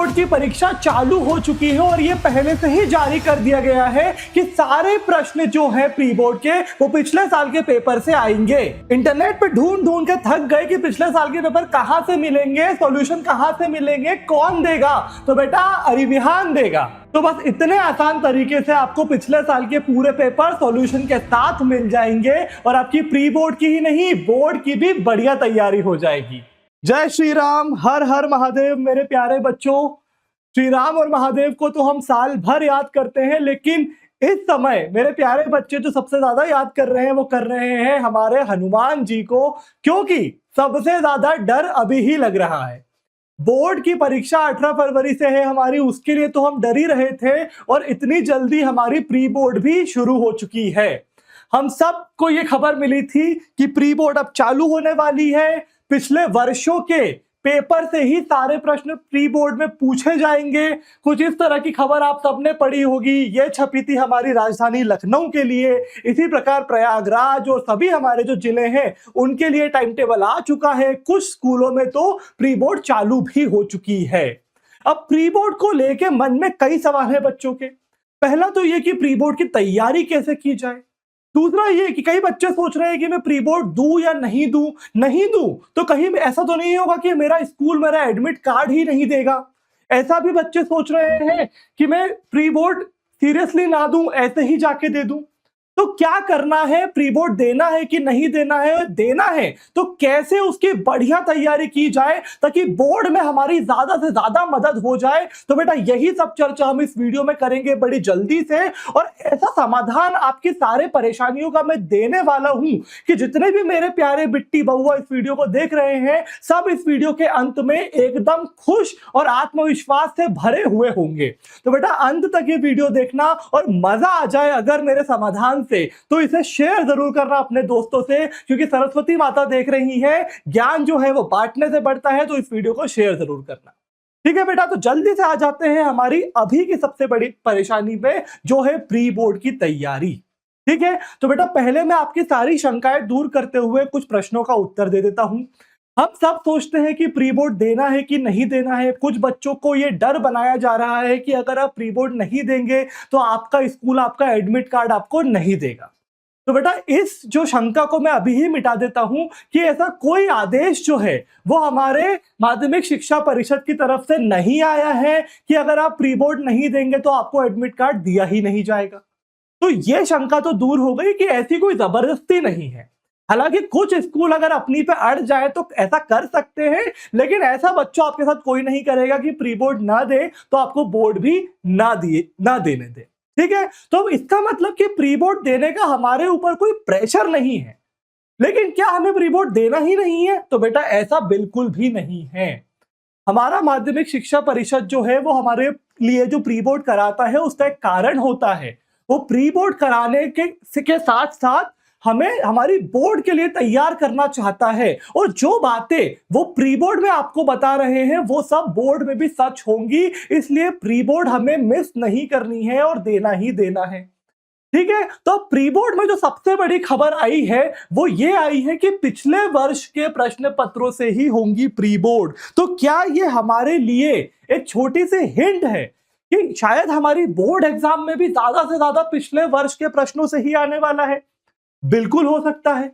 Board की परीक्षा चालू हो चुकी है और ये पहले से ही जारी कर दिया गया है कि सारे प्रश्न जो है प्री बोर्ड के वो पिछले साल के पेपर से आएंगे। इंटरनेट पे ढूंढ ढूंढ के थक गए कि पिछले साल के पेपर कहां से मिलेंगे, सॉल्यूशन कहां से मिलेंगे, कौन देगा? तो बेटा अरिविहान देगा। तो बस इतने आसान तरीके से आपको पिछले साल के पूरे पेपर सॉल्यूशन के साथ मिल जाएंगे और आपकी प्री बोर्ड की ही नहीं बोर्ड की भी बढ़िया तैयारी हो जाएगी। जय श्री राम, हर हर महादेव। मेरे प्यारे बच्चों, श्री राम और महादेव को तो हम साल भर याद करते हैं, लेकिन इस समय मेरे प्यारे बच्चे जो सबसे ज्यादा याद कर रहे हैं वो कर रहे हैं हमारे हनुमान जी को, क्योंकि सबसे ज्यादा डर अभी ही लग रहा है। बोर्ड की परीक्षा 18 फरवरी से है हमारी, उसके लिए तो हम डर ही रहे थे और इतनी जल्दी हमारी प्री बोर्ड भी शुरू हो चुकी है। हम सबको ये खबर मिली थी कि प्री बोर्ड अब चालू होने वाली है। पिछले वर्षों के पेपर से ही सारे प्रश्न प्री बोर्ड में पूछे जाएंगे। कुछ इस तरह की खबर आप सबने पढ़ी होगी, ये छपी थी हमारी राजधानी लखनऊ के लिए। इसी प्रकार प्रयागराज और सभी हमारे जो जिले हैं उनके लिए टाइम टेबल आ चुका है। कुछ स्कूलों में तो प्री बोर्ड चालू भी हो चुकी है। अब प्री बोर्ड को लेके मन में कई सवाल है बच्चों के। पहला तो ये कि प्री बोर्ड की तैयारी कैसे की जाए। दूसरा ये कि कई बच्चे सोच रहे हैं कि मैं प्री बोर्ड दूं या नहीं दूं तो कहीं ऐसा तो नहीं होगा कि मेरा स्कूल मेरा एडमिट कार्ड ही नहीं देगा। ऐसा भी बच्चे सोच रहे हैं कि मैं प्री बोर्ड सीरियसली ना दूं, ऐसे ही जाके दे दूं। तो क्या करना है, प्री बोर्ड देना है कि नहीं देना है? देना है तो कैसे उसकी बढ़िया तैयारी की जाए ताकि बोर्ड में हमारी ज्यादा से ज्यादा मदद हो जाए। तो बेटा यही सब चर्चा हम इस वीडियो में करेंगे बड़ी जल्दी से, और ऐसा समाधान आपकी सारे परेशानियों का मैं देने वाला हूं कि जितने भी मेरे प्यारे बिट्टी बउआ इस वीडियो को देख रहे हैं सब इस वीडियो के अंत में एकदम खुश और आत्मविश्वास से भरे हुए होंगे। तो बेटा अंत तक ये वीडियो देखना और मजा आ जाए अगर मेरे समाधान से, तो इसे शेयर जरूर करना अपने दोस्तों से, क्योंकि सरस्वती माता देख रही है, ज्ञान जो है वो बांटने से बढ़ता है। तो इस वीडियो को शेयर जरूर करना। ठीक है बेटा, तो जल्दी से आ जाते हैं हमारी अभी की सबसे बड़ी परेशानी पे, जो है प्री बोर्ड की तैयारी। ठीक है, तो बेटा पहले मैं आपकी सारी शंकाएं दूर करते हुए कुछ प्रश्नों का उत्तर दे देता हूं। हम सब सोचते हैं कि प्री बोर्ड देना है कि नहीं देना है। कुछ बच्चों को ये डर बनाया जा रहा है कि अगर आप प्री बोर्ड नहीं देंगे तो आपका स्कूल आपका एडमिट कार्ड आपको नहीं देगा। तो बेटा इस जो शंका को मैं अभी ही मिटा देता हूं कि ऐसा कोई आदेश जो है वो हमारे माध्यमिक शिक्षा परिषद की तरफ से नहीं आया है कि अगर आप प्री बोर्ड नहीं देंगे तो आपको एडमिट कार्ड दिया ही नहीं जाएगा। तो ये शंका तो दूर हो गई कि ऐसी कोई जबरदस्ती नहीं है। हालांकि कुछ स्कूल अगर अपनी पे अड़ जाए तो ऐसा कर सकते हैं, लेकिन ऐसा बच्चों आपके साथ कोई नहीं करेगा कि प्री बोर्ड ना दे तो आपको बोर्ड भी ना देने दे। ठीक है, तो इसका मतलब कि प्री बोर्ड देने का हमारे ऊपर कोई प्रेशर नहीं है। लेकिन क्या हमें प्री बोर्ड देना ही नहीं है? तो बेटा ऐसा बिल्कुल भी नहीं है। हमारा माध्यमिक शिक्षा परिषद जो है वो हमारे लिए जो प्री बोर्ड कराता है उसका एक कारण होता है। वो प्री बोर्ड कराने के साथ साथ हमें हमारी बोर्ड के लिए तैयार करना चाहता है, और जो बातें वो प्री बोर्ड में आपको बता रहे हैं वो सब बोर्ड में भी सच होंगी। इसलिए प्री बोर्ड हमें मिस नहीं करनी है और देना ही देना है। ठीक है, तो प्री बोर्ड में जो सबसे बड़ी खबर आई है वो ये आई है कि पिछले वर्ष के प्रश्न पत्रों से ही होंगी प्री बोर्ड। तो क्या ये हमारे लिए एक छोटी सी हिंट है कि शायद हमारी बोर्ड एग्जाम में भी ज्यादा से ज्यादा पिछले वर्ष के प्रश्नों से ही आने वाला है? बिल्कुल हो सकता है।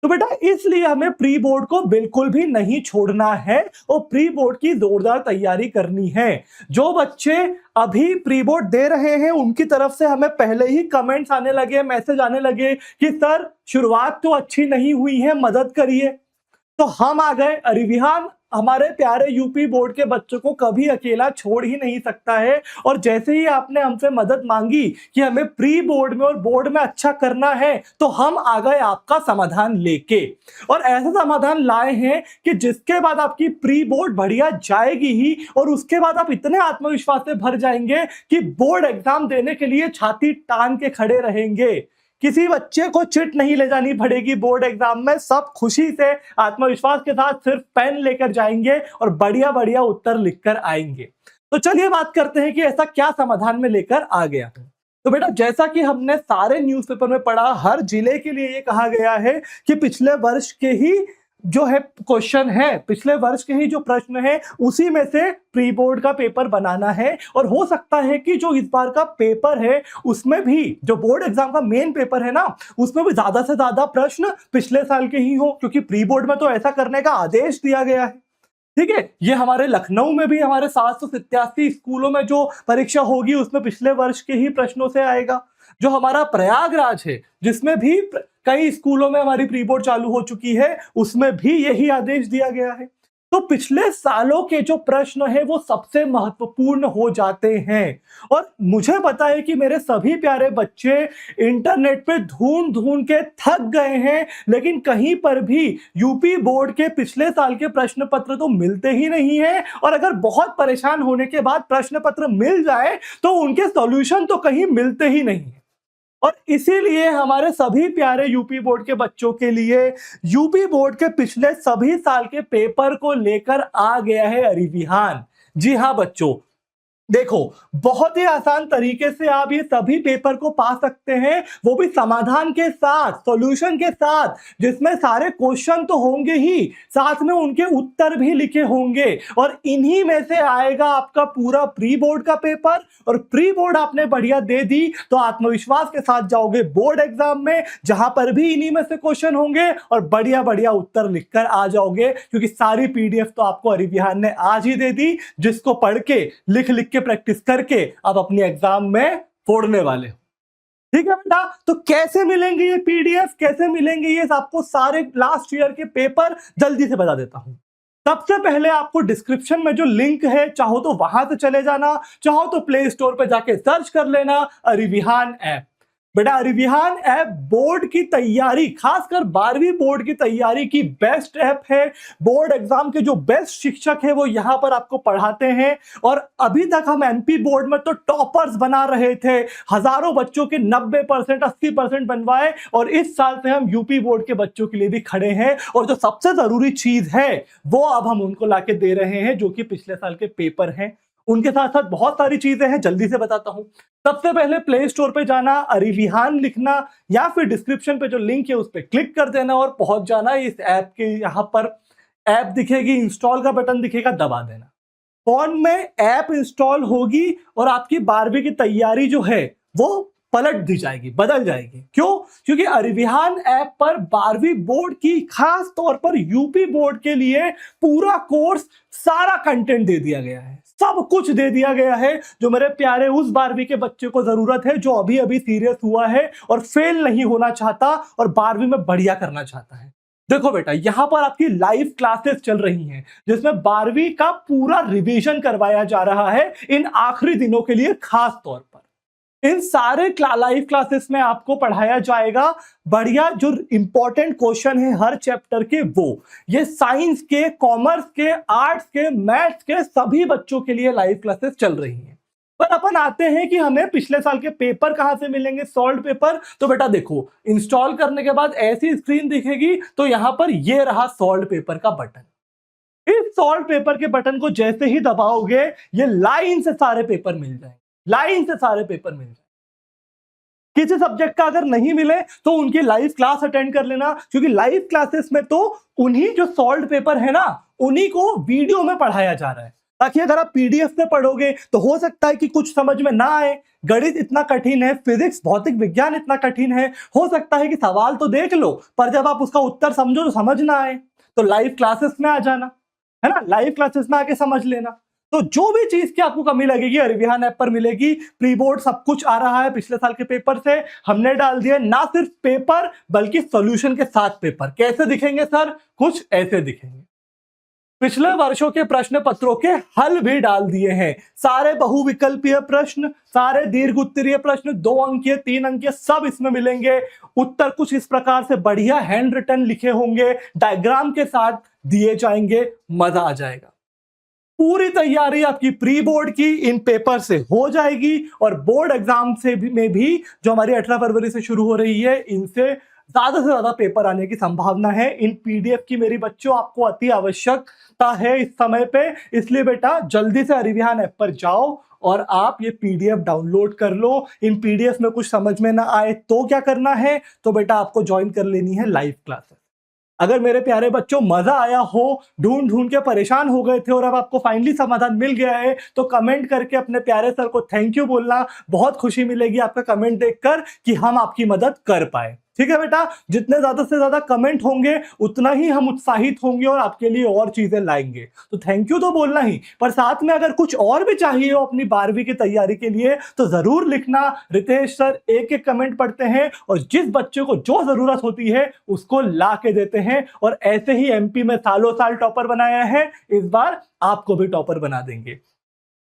तो बेटा इसलिए हमें प्री बोर्ड को बिल्कुल भी नहीं छोड़ना है और प्री बोर्ड की जोरदार तैयारी करनी है। जो बच्चे अभी प्री बोर्ड दे रहे हैं उनकी तरफ से हमें पहले ही कमेंट्स आने लगे, मैसेज आने लगे कि सर शुरुआत तो अच्छी नहीं हुई है, मदद करिए। तो हम आ गए। अरिविहान हमारे प्यारे यूपी बोर्ड के बच्चों को कभी अकेला छोड़ ही नहीं सकता है, और जैसे ही आपने हमसे मदद मांगी कि हमें प्री बोर्ड में और बोर्ड में अच्छा करना है तो हम आ गए आपका समाधान लेके, और ऐसा समाधान लाए हैं कि जिसके बाद आपकी प्री बोर्ड बढ़िया जाएगी ही, और उसके बाद आप इतने आत्मविश्वास से भर जाएंगे कि बोर्ड एग्जाम देने के लिए छाती तान के खड़े रहेंगे। किसी बच्चे को चिट नहीं ले जानी पड़ेगी बोर्ड एग्जाम में, सब खुशी से आत्मविश्वास के साथ सिर्फ पेन लेकर जाएंगे और बढ़िया बढ़िया उत्तर लिखकर आएंगे। तो चलिए बात करते हैं कि ऐसा क्या समाधान में लेकर आ गया। तो बेटा जैसा कि हमने सारे न्यूज़पेपर में पढ़ा, हर जिले के लिए ये कहा गया है कि पिछले वर्ष के ही जो है क्वेश्चन है, पिछले वर्ष के ही जो प्रश्न है उसी में से प्री बोर्ड का पेपर बनाना है। और हो सकता है कि जो इस बार का पेपर है उसमें भी, जो बोर्ड एग्जाम का मेन पेपर है ना, उसमें भी ज्यादा से ज्यादा प्रश्न पिछले साल के ही हो, क्योंकि प्री बोर्ड में तो ऐसा करने का आदेश दिया गया है। ठीक है, ये हमारे लखनऊ में भी हमारे 787 स्कूलों में जो परीक्षा होगी उसमें पिछले वर्ष के ही प्रश्नों से आएगा। जो हमारा प्रयागराज है जिसमें भी कई स्कूलों में हमारी प्री बोर्ड चालू हो चुकी है, उसमें भी यही आदेश दिया गया है। तो पिछले सालों के जो प्रश्न है वो सबसे महत्वपूर्ण हो जाते हैं। और मुझे पता है कि मेरे सभी प्यारे बच्चे इंटरनेट पे ढूंढ ढूंढ के थक गए हैं, लेकिन कहीं पर भी यूपी बोर्ड के पिछले साल के प्रश्न पत्र तो मिलते ही नहीं है। और अगर बहुत परेशान होने के बाद प्रश्न पत्र मिल जाए तो उनके सॉल्यूशन तो कहीं मिलते ही नहीं है। और इसीलिए हमारे सभी प्यारे यूपी बोर्ड के बच्चों के लिए यूपी बोर्ड के पिछले सभी साल के पेपर को लेकर आ गया है अरिविहान। जी हाँ बच्चों, देखो बहुत ही आसान तरीके से आप ये सभी पेपर को पा सकते हैं, वो भी समाधान के साथ, सॉल्यूशन के साथ, जिसमें सारे क्वेश्चन तो होंगे ही, साथ में उनके उत्तर भी लिखे होंगे। और इन्हीं में से आएगा आपका पूरा प्री बोर्ड का पेपर। और प्री बोर्ड आपने बढ़िया दे दी तो आत्मविश्वास के साथ जाओगे बोर्ड एग्जाम में, जहां पर भी इन्हीं में से क्वेश्चन होंगे और बढ़िया बढ़िया उत्तर लिखकर आ जाओगे, क्योंकि सारी पीडीएफ तो आपको अरिविहान ने आज ही दे दी, जिसको पढ़ के लिख लिख के प्रैक्टिस करके आप अपनी एग्जाम में फोड़ने वाले हो। ठीक है बेटा, तो कैसे मिलेंगे ये पीडीएफ, कैसे मिलेंगे ये आपको सारे लास्ट ईयर के पेपर, जल्दी से बता देता हूं। सबसे पहले आपको डिस्क्रिप्शन में जो लिंक है, चाहो तो वहां से चले जाना, चाहो तो प्ले स्टोर पे जाके सर्च कर लेना अरिविहान ऐप। बेटा अरिविहान ऐप बोर्ड की तैयारी, खासकर 12वीं बोर्ड की तैयारी की बेस्ट ऐप है। बोर्ड एग्जाम के जो बेस्ट शिक्षक है वो यहां पर आपको पढ़ाते हैं। और अभी तक हम एमपी बोर्ड में तो टॉपर्स बना रहे थे, हजारों बच्चों के 90% 80% बनवाए, और इस साल से हम यूपी बोर्ड के बच्चों के लिए भी खड़े हैं। और जो सबसे जरूरी चीज है वो अब हम उनको लाके दे रहे हैं, जो कि पिछले साल के पेपर हैं। उनके साथ साथ बहुत सारी चीजें हैं, जल्दी से बताता हूं। सबसे पहले प्ले स्टोर पे जाना, अरिविहान लिखना, या फिर डिस्क्रिप्शन पे जो लिंक है उस पर क्लिक कर देना और पहुंच जाना इस ऐप के। यहां पर ऐप दिखेगी, इंस्टॉल का बटन दिखेगा, दबा देना। फोन में ऐप इंस्टॉल होगी और आपकी 12वीं की तैयारी जो है वो पलट दी जाएगी, बदल जाएगी। क्यों? क्योंकि अरिविहान ऐप पर 12वीं बोर्ड की, खास तौर पर यूपी बोर्ड के लिए पूरा कोर्स, सारा कंटेंट दे दिया गया है, सब कुछ दे दिया गया है, जो मेरे प्यारे उस 12वीं के बच्चे को जरूरत है, जो अभी अभी सीरियस हुआ है और फेल नहीं होना चाहता और 12वीं में बढ़िया करना चाहता है। देखो बेटा, यहां पर आपकी लाइव क्लासेस चल रही हैं, जिसमें 12वीं का पूरा रिवीजन करवाया जा रहा है इन आखिरी दिनों के लिए। खास तौर पर इन सारे लाइव क्लासेस में आपको पढ़ाया जाएगा बढ़िया जो इंपॉर्टेंट क्वेश्चन है हर चैप्टर के, वो ये साइंस के, कॉमर्स के, आर्ट्स के, मैथ्स के सभी बच्चों के लिए लाइव क्लासेस चल रही हैं। पर अपन आते हैं कि हमें पिछले साल के पेपर कहां से मिलेंगे, सॉल्व पेपर। तो बेटा देखो, इंस्टॉल करने के बाद ऐसी स्क्रीन दिखेगी, तो यहां पर ये रहा सॉल्व पेपर का बटन। इस सॉल्व पेपर के बटन को जैसे ही दबाओगे, ये लाइन से सारे पेपर मिल जाएंगे, लाइन से सारे पेपर मिल जाए। किसी सब्जेक्ट का अगर नहीं मिले तो उनकी लाइव क्लास अटेंड कर लेना, क्योंकि लाइव क्लासेस में तो उन्हीं जो सॉल्व पेपर है ना, उन्हीं को वीडियो में पढ़ाया जा रहा है, ताकि अगर आप पीडीएफ में पढ़ोगे तो हो सकता है कि कुछ समझ में ना आए। गणित इतना कठिन है, फिजिक्स, भौतिक विज्ञान इतना कठिन है, हो सकता है कि सवाल तो देख लो पर जब आप उसका उत्तर समझो तो समझ ना आए। तो लाइव क्लासेस में आ जाना, है ना, लाइव क्लासेस में आके समझ लेना। तो जो भी चीज की आपको कमी लगेगी अरिविहान ऐप पर मिलेगी। प्री बोर्ड सब कुछ आ रहा है, पिछले साल के पेपर से हमने डाल दिया, ना सिर्फ पेपर बल्कि सॉल्यूशन के साथ पेपर। कैसे दिखेंगे सर? कुछ ऐसे दिखेंगे। पिछले वर्षों के प्रश्न पत्रों के हल भी डाल दिए हैं, सारे बहुविकल्पीय प्रश्न, सारे दीर्घ उत्तरीय प्रश्न, 2 अंकीय, 3 अंकीय, सब इसमें मिलेंगे। उत्तर कुछ इस प्रकार से बढ़िया हैंड रिटन लिखे होंगे, डायग्राम के साथ दिए जाएंगे, मजा आ जाएगा। पूरी तैयारी आपकी प्री बोर्ड की इन पेपर से हो जाएगी, और बोर्ड एग्जाम से में भी जो हमारी 18 फरवरी से शुरू हो रही है, इनसे ज्यादा से ज्यादा पेपर आने की संभावना है। इन पीडीएफ की मेरी बच्चों आपको अति आवश्यकता है इस समय पे, इसलिए बेटा जल्दी से अरिविहान ऐप पर जाओ और आप ये पीडीएफ डाउनलोड कर लो। इन पीडीएफ में कुछ समझ में ना आए तो क्या करना है? तो बेटा आपको ज्वाइन कर लेनी है लाइव क्लासेस। अगर मेरे प्यारे बच्चों मजा आया हो, ढूंढ ढूंढ के परेशान हो गए थे और अब आपको फाइनली समाधान मिल गया है, तो कमेंट करके अपने प्यारे सर को थैंक यू बोलना। बहुत खुशी मिलेगी आपका कमेंट देखकर कि हम आपकी मदद कर पाए। ठीक है बेटा, जितने ज्यादा से ज्यादा कमेंट होंगे उतना ही हम उत्साहित होंगे और आपके लिए और चीजें लाएंगे। तो थैंक यू तो बोलना ही, पर साथ में अगर कुछ और भी चाहिए हो अपनी 12वीं की तैयारी के लिए तो जरूर लिखना। रितेश सर एक एक कमेंट पढ़ते हैं और जिस बच्चे को जो जरूरत होती है उसको ला के देते हैं, और ऐसे ही एमपी में सालों साल टॉपर बनाया है, इस बार आपको भी टॉपर बना देंगे।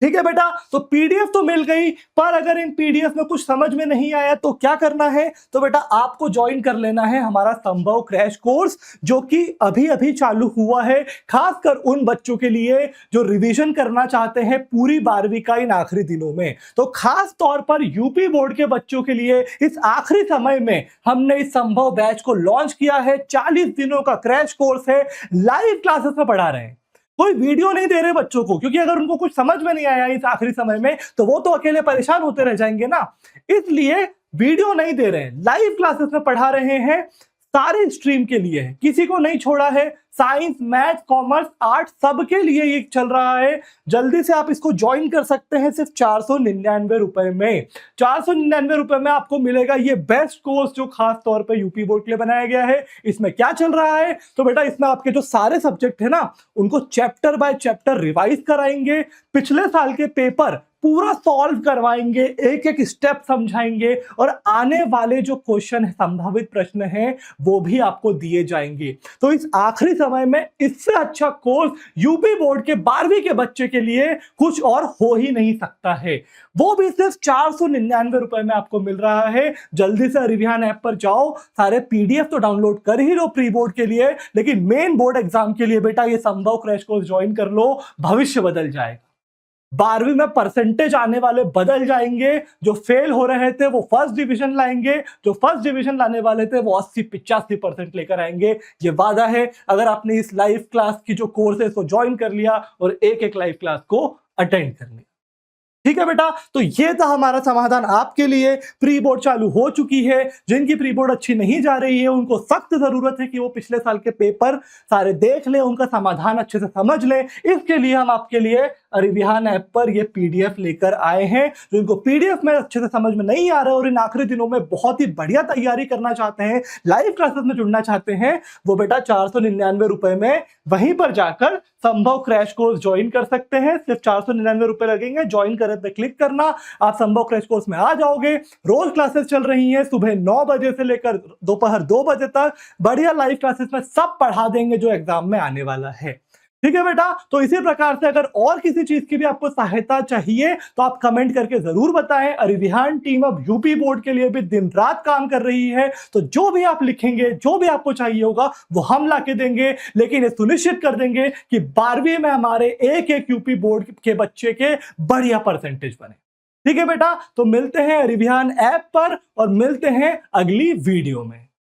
ठीक है बेटा, तो पीडीएफ तो मिल गई, पर अगर इन पीडीएफ में कुछ समझ में नहीं आया तो क्या करना है? तो बेटा आपको ज्वाइन कर लेना है हमारा संभव क्रैश कोर्स, जो कि अभी अभी चालू हुआ है, खासकर उन बच्चों के लिए जो रिवीजन करना चाहते हैं पूरी 12वीं का इन आखिरी दिनों में। तो खास तौर पर यूपी बोर्ड के बच्चों के लिए इस आखिरी समय में हमने इस संभव बैच को लॉन्च किया है। 40 दिनों का क्रैश कोर्स है, लाइव क्लासेस में पढ़ा रहे हैं, कोई वीडियो नहीं दे रहे बच्चों को, क्योंकि अगर उनको कुछ समझ में नहीं आया इस आखिरी समय में तो वो तो अकेले परेशान होते रह जाएंगे ना। इसलिए वीडियो नहीं दे रहे हैं, लाइव क्लासेस में पढ़ा रहे हैं, सारे स्ट्रीम के लिए है, किसी को नहीं छोड़ा है। साइंस, मैथ, कॉमर्स, आर्ट सबके लिए ये चल रहा है। जल्दी से आप इसको ज्वाइन कर सकते हैं सिर्फ 499 रुपए में। 499 रुपए में आपको मिलेगा ये बेस्ट कोर्स जो खास तौर पे यूपी बोर्ड के लिए बनाया गया है। इसमें क्या चल रहा है? तो बेटा इसमें आपके जो सारे सब्जेक्ट है ना उनको चैप्टर बाय चैप्टर रिवाइज कराएंगे, पिछले साल के पेपर पूरा सॉल्व करवाएंगे, एक एक स्टेप समझाएंगे, और आने वाले जो क्वेश्चन है, संभावित प्रश्न हैं, वो भी आपको दिए जाएंगे। तो इस आखिरी समय में इससे अच्छा कोर्स यूपी बोर्ड के 12वीं के बच्चे के लिए कुछ और हो ही नहीं सकता है। वो भी सिर्फ 499 रुपए में आपको मिल रहा है। जल्दी से अरिविहान ऐप पर जाओ, सारे पीडीएफ तो डाउनलोड कर ही लो प्री बोर्ड के लिए, लेकिन मेन बोर्ड एग्जाम के लिए बेटा ये संभव क्रैश कोर्स ज्वाइन कर लो, भविष्य बदल जाएगा। 12वीं में परसेंटेज आने वाले बदल जाएंगे, जो फेल हो रहे थे वो फर्स्ट डिवीजन लाएंगे, जो फर्स्ट डिवीजन लाने वाले थे वो 80-85% लेकर आएंगे। ये वादा है अगर आपने इस लाइव क्लास की जो कोर्स है इसको ज्वाइन कर लिया और एक एक लाइव क्लास को अटेंड कर लिया। ठीक है बेटा, तो ये था हमारा समाधान आपके लिए। प्री बोर्ड चालू हो चुकी है, जिनकी प्री बोर्ड अच्छी नहीं जा रही है उनको सख्त जरूरत है कि वो पिछले साल के पेपर सारे देख लें, उनका समाधान अच्छे से समझ लें। इसके लिए हम आपके लिए अरिविहान ऐप पर ये पीडीएफ लेकर आए हैं। जो इनको पीडीएफ में अच्छे से समझ में नहीं आ रहा है और इन आखिरी दिनों में बहुत ही बढ़िया तैयारी करना चाहते हैं, लाइव क्लासेस में जुड़ना चाहते हैं, वो बेटा 499 रुपए में वहीं पर जाकर संभव क्रैश कोर्स ज्वाइन कर सकते हैं। सिर्फ 499 रुपए लगेंगे, ज्वाइन करें पे क्लिक करना, आप संभव क्रैश कोर्स में आ जाओगे। रोज क्लासेस चल रही हैं, सुबह 9 बजे से लेकर दोपहर 2 बजे तक बढ़िया लाइव क्लासेस में सब पढ़ा देंगे जो एग्जाम में आने वाला है। ठीक है बेटा, तो इसी प्रकार से अगर और किसी चीज की भी आपको सहायता चाहिए तो आप कमेंट करके जरूर बताएं। अरिविहान टीम अब यूपी बोर्ड के लिए भी दिन रात काम कर रही है, तो जो भी आप लिखेंगे, जो भी आपको चाहिए होगा वो हम ला के देंगे, लेकिन ये सुनिश्चित कर देंगे कि 12वीं में हमारे एक एक यूपी बोर्ड के बच्चे के बढ़िया परसेंटेज बने। ठीक है बेटा, तो मिलते हैं अरिविहान ऐप पर और मिलते हैं अगली वीडियो में।